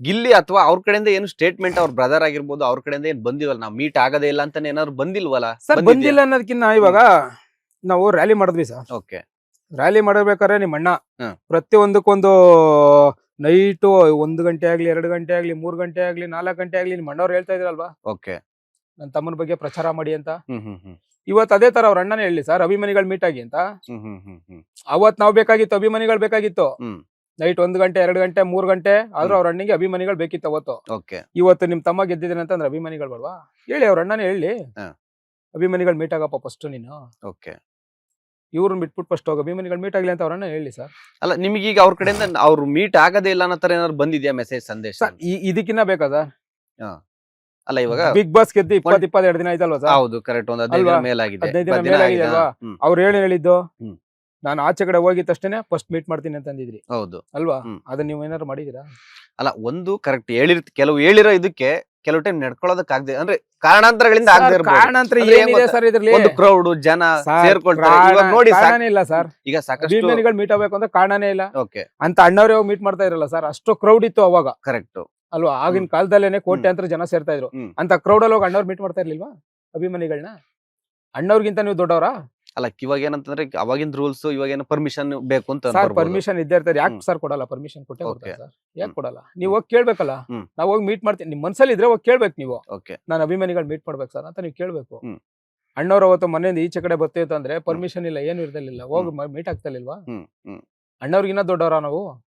ಗಿಲ್ಲಿ ಅಥವಾ ಅವ್ರ ಕಡೆಯಿಂದ ಏನು ಸ್ಟೇಟ್ಮೆಂಟ್ ಅವ್ರ ಬ್ರದರ್ ಆಗಿರ್ಬೋದು ಅವ್ರ ಕಡೆಯಿಂದ ಏನ್ ಬಂದಿವಲ್ಲ ನಾವು ಮೀಟ್ ಆಗದೇ ಇಲ್ಲ ಅಂತಾನೆ ಏನಾದ್ರು ಬಂದಿಲ್ವಲ್ಲ? ಸರ್ ಬಂದಿಲ್ಲ ಅನ್ನೋದಕ್ಕಿಂತ ಇವಾಗ ನಾವು ರ್ಯಾಲಿ ಮಾಡಿದ್ವಿ ಸರ್. ಓಕೆ. ರ್ಯಾಲಿ ಮಾಡಬೇಕಾದ್ರೆ ನಿಮ್ಮ ಅಣ್ಣ ಹ್ಮ್. ಪ್ರತಿಯೊಂದಕ್ಕೊಂದು ನೈಟು 1 ಗಂಟೆ ಆಗ್ಲಿ 2 ಗಂಟೆ ಆಗ್ಲಿ 3 ಗಂಟೆ ಆಗ್ಲಿ 4 ಗಂಟೆ ಆಗ್ಲಿ ನಿಮ್ಮ ಅಣ್ಣವ್ರು ಹೇಳ್ತಾ ಇದ್ರಲ್ವಾ ಓಕೆ. ನನ್ನ ತಮ್ಮನ ಬಗ್ಗೆ ಪ್ರಚಾರ ಮಾಡಿ ಅಂತ. ಹ್ಮ್ ಹ್ಮ್ ಹ್ಮ್ ಇವತ್ತು ಅದೇ ತರ ಅವ್ರ ಅಣ್ಣನೇ ಹೇಳಿ ಸರ್ ಅಭಿಮಾನಿಗಳು ಮೀಟ್ ಆಗಿ ಅಂತ. ಹ್ಮ್ ಹ್ಮ್ ಹ್ಮ್ ಹ್ಮ್ ಅವತ್ ನಾವ್ ಬೇಕಾಗಿತ್ತು, ಅಭಿಮಾನಿಗಳು ಬೇಕಾಗಿತ್ತು. ಹ್ಮ್. ನೈಟ್ 1 ಗಂಟೆ 2 ಗಂಟೆ 3 ಗಂಟೆ ಆದ್ರೂ ಅವ್ರ ಅಣ್ಣಗೆ ಅಭಿಮಾನಿಗಳು ಬೇಕಿತ್ತು ಅವತ್ತು. ಓಕೆ. ಇವತ್ತು ನಿಮ್ ತಮ್ಮ ಗೆದ್ದಿದ್ದೇನೆ ಅಂತಂದ್ರೆ ಅಭಿಮಾನಿಗಳು ಬೇಡವಾ? ಹೇಳಿ ಅವ್ರ ಅಣ್ಣನೇ ಹೇಳಿ ಹಾ. ಅಭಿಮಾನಿಗಳು ಮೀಟ್ ಆಗಪ್ಪ ಫಸ್ಟ್ ನೀನು, ಓಕೆ. ಇವ್ರನ್ನ ಬಿಟ್ಬಿಟ್ಟು ಫಸ್ಟ್ ಹೋಗಿ ಅಭಿಮಾನಿಗಳು ಮೀಟ್ ಆಗ್ಲಿ ಅಂತ ಅವ್ರನ್ನ ಹೇಳಿ ಸರ್. ಅಲ್ಲ ನಿಮ್ಗೀಗ ಅವ್ರ ಕಡೆಯಿಂದ ಅವ್ರು ಮೀಟ್ ಆಗದೇ ಇಲ್ಲ ಅನ್ನೋ ತರ ಏನಾದ್ರು ಬಂದಿದ್ಯಾ ಮೆಸೇಜ್ ಸಂದೇಶ? ಸರ್ ಇದಕ್ಕಿನ್ನ ಬೇಕಾ ಸರ್? ಅಲ್ಲ ಇವಾಗ ಬಿಗ್ ಬಾಸ್ ಗೆದ್ದು 22 ದಿನ ಆಯ್ತಲ್ವಾ ಸರ್? ಹೌದು ಕರೆಕ್ಟ್, ಒಂದ್ 15 ದಿನ ಮೇಲಾಗಿದೆ. 15 ದಿನ 10 ದಿನ ಮೇಲಾಗಿದೆ ಅಲ್ವಾ? ಹ್ಮ್. ಅವ್ರು ಹೇಳಿದ್ದು ಹ್ಮ್. ನಾನು ಆಚೆ ಕಡೆ ಹೋಗಿದ ತಕ್ಷಣ ಫಸ್ಟ್ ಮೀಟ್ ಮಾಡ್ತೀನಿ ಅಂತ ಅಂದಿದ್ರಿ ಹೌದು ಅಲ್ವಾ? ಹ್ಮ್. ಅದನ್ನ ನೀವು ಏನಾದ್ರು ಮಾಡಿದೀರಾ? ಅಲ್ಲ ಒಂದು ಕರೆಕ್ಟ್ ಕೆಲವು ಹೇಳಿರೋ ಇದಕ್ಕೆ ಕೆಲವು ಟೈಮ್ ನಡ್ಕೊಳ್ಳೋದಕ್ಕಾಗದೆ ಅಂದ್ರೆ ಕಾರಣಾಂತರಗಳಿಂದ ಆಗದೆ ಇರಬಹುದು. ಕಾರಣಾಂತರ ಅಂದ್ರೆ ಏನ್ ಏನಿದೆ ಗೊತ್ತಾ? ಸರ್ ಇದ್ರಲ್ಲಿ? ಒಂದು ಕ್ರೌಡ್ ಜನ ಸೇರ್ಕೊಳ್ತಾರೆ. ಇವಾಗ ನೋಡಿ ಕಾರಣನೇ ಇಲ್ಲ ಸರ್. ಈಗ ಸಾಕಷ್ಟು ಅಭಿಮಾನಿಗಳು ಮೀಟ್ ಆಗ್ಬೇಕು ಅಂದ್ರೆ ಕಾರಣನೇ ಇಲ್ಲ. ಓಕೆ ಅಂತ ಅಣ್ಣವ್ರೆ ಹೋಗಿ ಮೀಟ್ ಮಾಡ್ತಾ ಇರಲ್ಲ ಸರ್, ಅಷ್ಟು ಕ್ರೌಡ್ ಇತ್ತು ಅವಾಗ ಕರೆಕ್ಟ್. ಅಲ್ವಾ? ಆಗಿನ ಕಾಲದಲ್ಲೇನೆ ಕೋಟ್ಯಾಂತರ ಜನ ಸೇರ್ತಾ ಇದ್ರು. ಹ್ಮ್. ಅಂತ ಕ್ರೌಡ್ ಅಲ್ಲಿ ಹೋಗಿ ಅಣ್ಣವ್ರು ಮೀಟ್ ಮಾಡ್ತಾ ಇರ್ಲಿಲ್ವಾ ಅಭಿಮಾನಿಗಳನ್ನ? ಅಣ್ಣವ್ರಿಗಿಂತ ನೀವು ದೊಡ್ಡವರಾ ಅಲ್ಲ ಇವಾಗ ಏನಂತಂದ್ರೆ ಅವಾಗಿನ ರೂಲ್ಸ್ ಇವಾಗ ಪರ್ಮಿಷನ್ ಬೇಕು ಅಂತ ಸರ್? ಅನ್ಕೊಳ್ಬೋದು. ಪರ್ಮಿಷನ್ ಇದ್ದೇ ಇರ್ತಾರೆ. ಯಾಕೆ ಹ್ಮ್. ಸರ್ ಕೊಡಲ್ಲ? ಪರ್ಮಿಷನ್ ಕೊಟ್ಟೆ Okay. ಕೊಡ್ತಾರೆ ಸರ್. ಯಾಕೆ ಹ್ಮ್. ಕೊಡಲ್ಲ? ನೀವು ಹೋಗಿ ಕೇಳ್ಬೇಕಲ್ಲ. ಹ್ಮ್. ನಾವ್ ಹೋಗಿ ಮೀಟ್ ಮಾಡ್ತೀನಿ, ನಿಮ್ ಮನ್ಸಲ್ಲಿ ಇದ್ರೆ ಹೋಗಿ ಕೇಳ್ಬೇಕು ನೀವು. ಓಕೆ. ನಾನು ಅಭಿಮಾನಿಗಳು ಮೀಟ್ ಮಾಡ್ಬೇಕು ಸರ್ ಅಂತ ನೀವು ಕೇಳ್ಬೇಕು. ಹ್ಮ್. ಅಣ್ಣವ್ರ ಅವತ್ತು ಮನೆಯಿಂದ ಈಚೆ ಕಡೆ ಬರ್ತೀವಿ ಅಂತಂದ್ರೆ ಪರ್ಮಿಷನ್ ಇಲ್ಲ, ಏನು ಇರ್ದಲಿಲ್ಲ, ಹೋಗಿ ಮೀಟ್ ಆಗ್ತಾ ಇಲ್ವಾ? ಹ್ಮ್ ಹ್ಮ್ ಅಣ್ಣವ್ರಿಗಿನ್ನ ದೊಡ್ಡವರ ನಾವು?